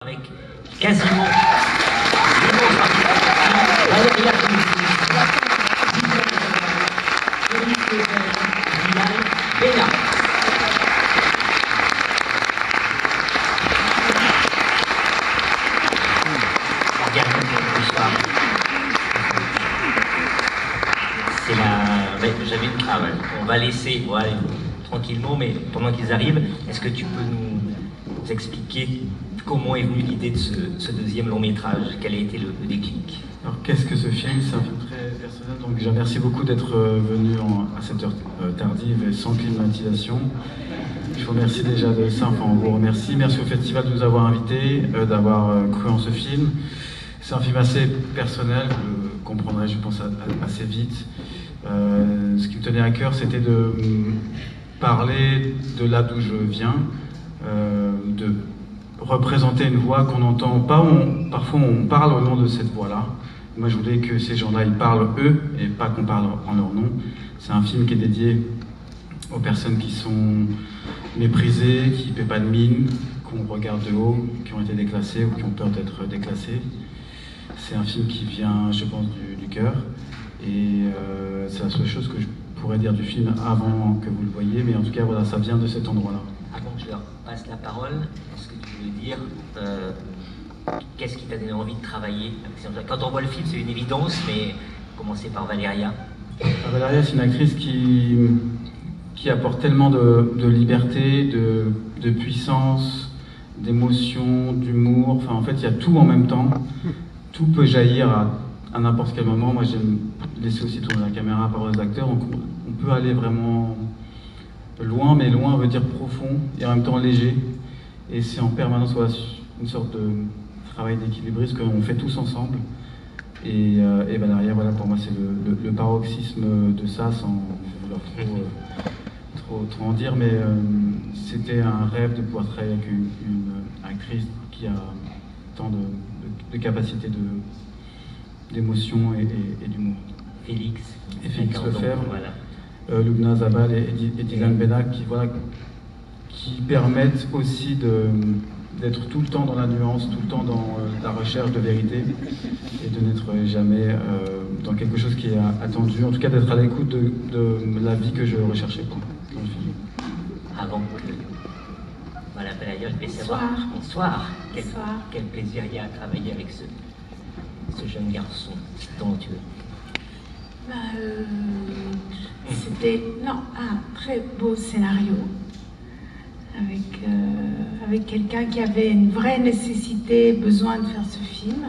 Avec quasiment Valéria Béna. C'est on va laisser tranquillement, mais pendant qu'ils arrivent, est-ce que tu peux nous expliquer comment est venue l'idée de ce deuxième long métrage? Quel a été le déclic? Alors qu'est-ce que ce film? C'est un film très personnel, donc je remercie beaucoup d'être venu à cette heure tardive et sans climatisation. Je vous remercie déjà de ça, enfin on vous remercie. Merci au festival de nous avoir invités, d'avoir cru en ce film. C'est un film assez personnel, vous le comprendrez je pense assez vite. Ce qui me tenait à cœur c'était de parler de là d'où je viens, de représenter une voix qu'on n'entend pas, parfois on parle au nom de cette voix-là. Moi je voulais que ces gens-là ils parlent eux et pas qu'on parle en leur nom. C'est un film qui est dédié aux personnes qui sont méprisées, qui ne paient pas de mine, qu'on regarde de haut, qui ont été déclassées ou qui ont peur d'être déclassées. C'est un film qui vient, je pense, du cœur. Et c'est la seule chose que je pourrais dire du film avant que vous le voyiez, mais en tout cas voilà, ça vient de cet endroit-là. Avant que je leur passe la parole, est-ce que tu veux dire qu'est-ce qui t'a donné envie de travailler? Quand on voit le film, c'est une évidence, mais commencer par Valéria. Valéria, c'est une actrice qui apporte tellement de liberté, de puissance, d'émotion, d'humour. Enfin, en fait, il y a tout en même temps. Tout peut jaillir à n'importe quel moment. Moi, j'aime laisser aussi tourner la caméra par les acteurs. Donc, on peut aller vraiment loin, mais loin veut dire profond et en même temps léger. Et c'est en permanence une sorte de travail d'équilibriste qu'on fait tous ensemble. Et Valéria, voilà, pour moi, c'est le paroxysme de ça, sans vouloir trop en dire, mais c'était un rêve de pouvoir travailler avec une actrice qui a tant de capacité d'émotion et d'humour. Félix Lefebvre, voilà. Lubna Zabal et Dylan Béna qui permettent aussi d'être tout le temps dans la nuance, tout le temps dans la recherche de vérité et de n'être jamais dans quelque chose qui est attendu, en tout cas d'être à l'écoute de la vie que je recherchais dans le film. Avant que voilà, Valéria, je vais savoir. Bonsoir. Quel plaisir il y a à travailler avec ce jeune garçon talentueux. C'était un très beau scénario avec quelqu'un qui avait une vraie nécessité, besoin de faire ce film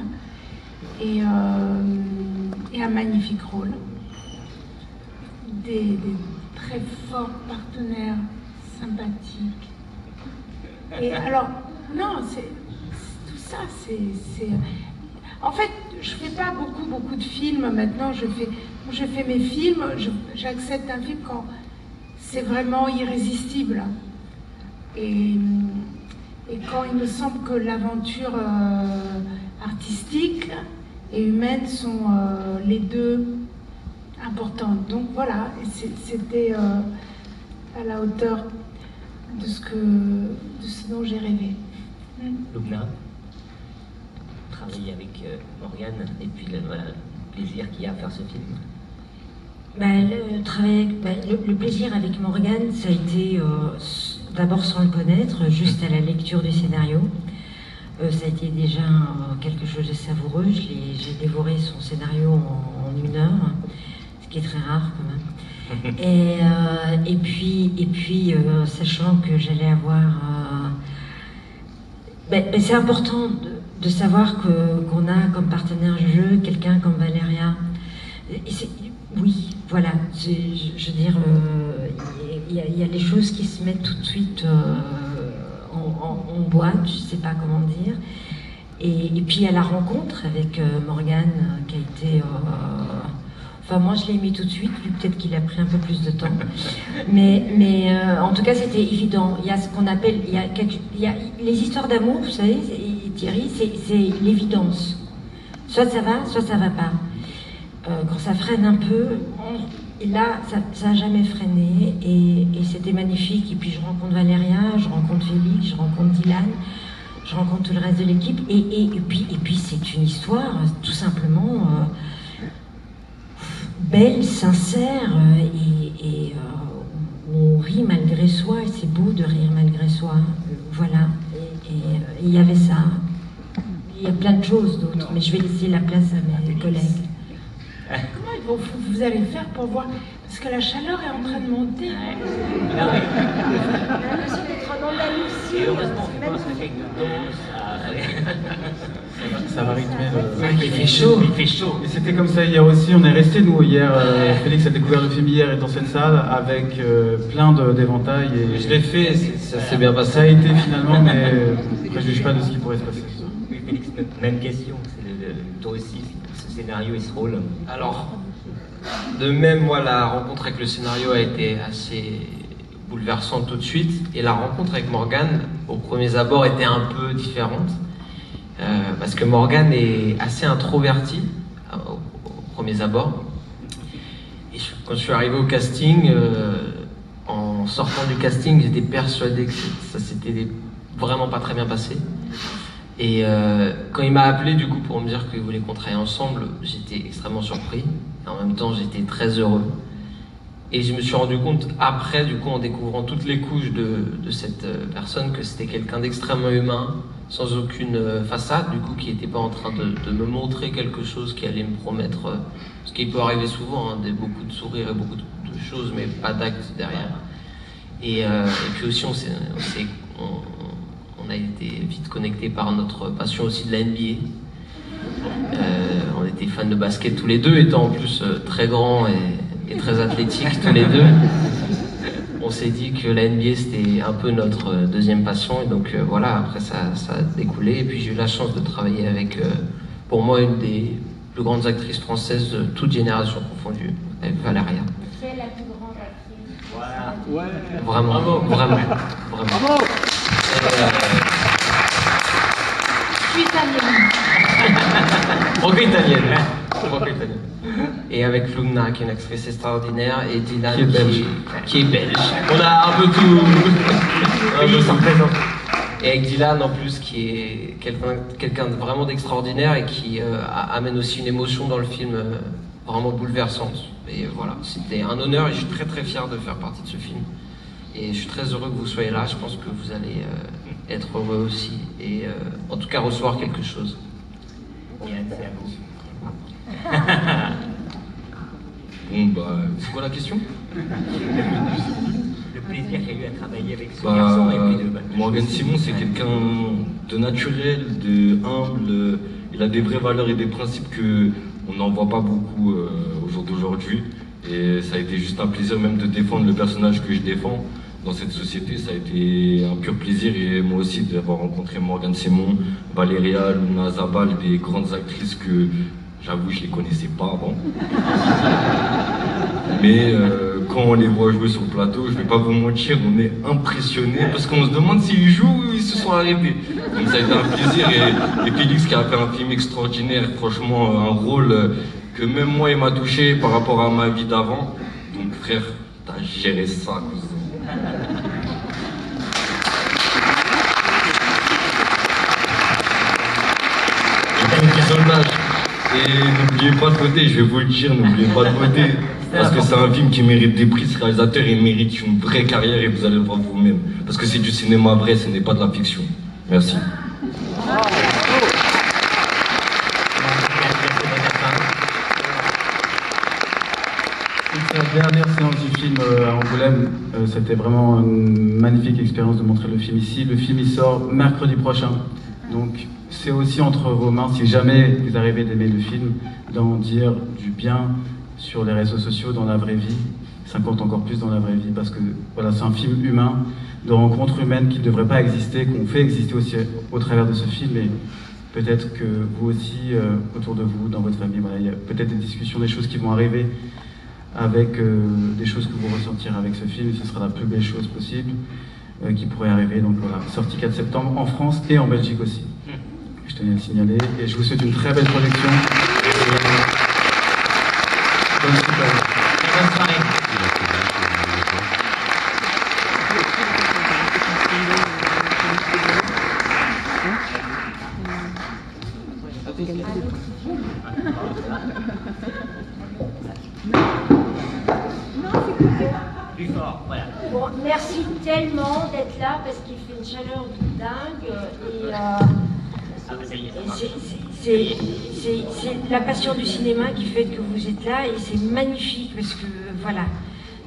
et un magnifique rôle. Des très forts partenaires sympathiques. Et alors, non, c'est tout ça, c'est... En fait, je fais pas beaucoup de films maintenant. Je fais mes films. J'accepte un film quand c'est vraiment irrésistible. Et quand il me semble que l'aventure artistique et humaine sont les deux importantes. Donc voilà, c'était à la hauteur de ce dont j'ai rêvé. Lubna, travailler avec Morgane et puis le plaisir qu'il y a à faire ce film. Le plaisir avec Morgane, ça a été d'abord sans le connaître, juste à la lecture du scénario. Ça a été déjà quelque chose de savoureux. J'ai dévoré son scénario en 1 heure, ce qui est très rare quand même. Et puis sachant que j'allais avoir... c'est important de savoir qu'on a comme partenaire de jeu quelqu'un comme Valéria. Oui, voilà, je veux dire, il y a des choses qui se mettent tout de suite en boîte, je sais pas comment dire. Et puis à la rencontre avec Morgane, qui a été... Enfin, moi, je l'ai aimé tout de suite, lui, peut-être qu'il a pris un peu plus de temps. Mais en tout cas, c'était évident. Il y a ce qu'on appelle... Il y a les histoires d'amour, vous savez, Thierry, c'est l'évidence. Soit ça va, soit ça va pas. Quand ça freine un peu, et là, ça n'a jamais freiné. Et c'était magnifique. Et puis, je rencontre Valéria, je rencontre Félix, je rencontre Dylan. je rencontre tout le reste de l'équipe, et puis c'est une histoire tout simplement belle, sincère, et on rit malgré soi, et c'est beau de rire malgré soi. Voilà, et il y avait ça. Il y a plein de choses d'autres, mais je vais laisser la place à mes collègues. Comment vous allez faire pour voir? Parce que la chaleur est en train de monter. Et heureusement, je pense qu'avec le dos, Ça va rythmer il fait chaud. Il fait chaud. Et c'était comme ça hier aussi, on est resté nous hier, Félix a découvert le film hier et dans cette salle avec plein d'éventails. Je l'ai fait, ça s'est bien passé. Ça a été finalement, mais je ne juge pas de ce qui pourrait se passer. Oui, Félix, même question, toi aussi, ce scénario et ce rôle. Alors, de même, moi, la rencontre avec le scénario a été assez bouleversante tout de suite, et la rencontre avec Morgane, au premier abord, était un peu différente, parce que Morgane est assez introvertie au premier abord. Et quand je suis arrivé au casting, en sortant du casting, j'étais persuadé que ça s'était vraiment pas très bien passé. Et quand il m'a appelé du coup pour me dire qu'il voulait qu'on travaille ensemble, j'étais extrêmement surpris. Et en même temps, j'étais très heureux. Et je me suis rendu compte après, du coup, en découvrant toutes les couches de cette personne, que c'était quelqu'un d'extrêmement humain, sans aucune façade, du coup, qui n'était pas en train de me montrer quelque chose qui allait me promettre, ce qui peut arriver souvent, hein, beaucoup de sourires et beaucoup de choses, mais pas d'actes derrière. Et puis aussi, on a été vite connectés par notre passion aussi de la NBA. On était fans de basket tous les deux, étant en plus très grands et très athlétiques tous les deux. On s'est dit que la NBA c'était un peu notre deuxième passion, et donc voilà, après ça a découlé. Et puis j'ai eu la chance de travailler avec, pour moi, une des plus grandes actrices françaises de toute génération confondue, avec Valéria. C'est la plus grande actrice. Voilà. Ouais. Vraiment, Bravo. vraiment. Bravo. Je suis italienne. Franco-italienne. Et avec Lumna, qui est une actrice extraordinaire, et Dylan, Qui est belge. qui est belge. On a un peu tout. Un peu ça représente. Et avec Dylan, en plus, qui est quelqu'un de vraiment d'extraordinaire et qui amène aussi une émotion dans le film vraiment bouleversante. Et voilà, c'était un honneur, et je suis très très fier de faire partie de ce film. Et je suis très heureux que vous soyez là. Je pense que vous allez être heureux aussi, et en tout cas recevoir quelque chose. Yann, c'est à vous. Bon, bah, c'est quoi la question? Le plaisir qu'il y a eu à travailler avec ce garçon et puis Morgane Simon, c'est quelqu'un de naturel, de humble. Il a des vraies valeurs et des principes que on n'en voit pas beaucoup au jour d'aujourd'hui. Et ça a été juste un plaisir même de défendre le personnage que je défends dans cette société. Ça a été un pur plaisir, et moi aussi d'avoir rencontré Morgane Simon, Valéria, Luna Zabal, des grandes actrices que j'avoue je les connaissais pas avant. Mais quand on les voit jouer sur le plateau, je vais pas vous mentir, on est impressionnés parce qu'on se demande s'ils jouent ou ils se sont arrêtés. Donc ça a été un plaisir, et Félix qui a fait un film extraordinaire, franchement un rôle que même moi il m'a touché par rapport à ma vie d'avant. Donc frère, t'as géré ça, cousin. Et puis petit soldage. Et n'oubliez pas de voter, je vais vous le dire, n'oubliez pas de voter. Parce que c'est un film qui mérite des prix, ce réalisateur il mérite une vraie carrière, et vous allez le voir vous-même. Parce que c'est du cinéma vrai, ce n'est pas de la fiction. Merci. C'est la dernière séance du film à Angoulême. C'était vraiment une magnifique expérience de montrer le film ici. Le film il sort mercredi prochain. Donc c'est aussi entre vos mains, si jamais vous arrivez d'aimer le film, d'en dire du bien sur les réseaux sociaux, dans la vraie vie. Ça compte encore plus dans la vraie vie, parce que voilà, c'est un film humain, de rencontres humaines qui ne devraient pas exister, qu'on fait exister aussi au travers de ce film. Et peut-être que vous aussi, autour de vous, dans votre famille, voilà, il y a peut-être des discussions, des choses qui vont arriver avec des choses que vous ressentirez avec ce film. Ce sera la plus belle chose possible qui pourrait arriver. Donc voilà, sorti 4 septembre en France et en Belgique aussi. Je tenais à le signaler, et je vous souhaite une très belle projection. Bonne soirée. Bonne soirée. Plus fort, voilà. Bon, merci tellement d'être là parce qu'il fait une chaleur de dingue c'est la passion du cinéma qui fait que vous êtes là et c'est magnifique parce que voilà.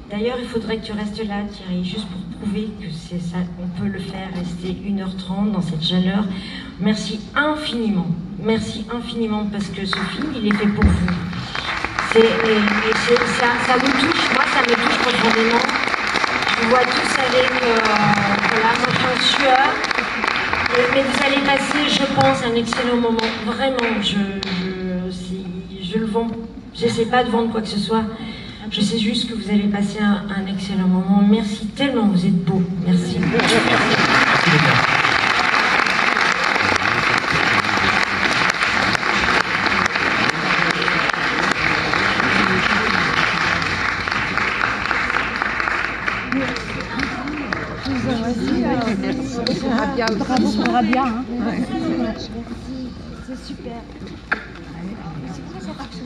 D'ailleurs, il faudrait que tu restes là, Thierry, juste pour prouver que c'est ça, on peut le faire, rester 1h30 dans cette chaleur. Merci infiniment parce que ce film, il est fait pour vous. Ça me touche, moi ça me touche profondément. Je vous vois tous avec, voilà, moi je suis en sueur. Mais vous allez passer, je pense, un excellent moment. Vraiment, je le vends, j'essaie pas de vendre quoi que ce soit. Je sais juste que vous allez passer un excellent moment. Merci tellement, vous êtes beaux. Merci. Bravo pour Rabia. Hein. Ouais. C'est super. C'est quoi cette action?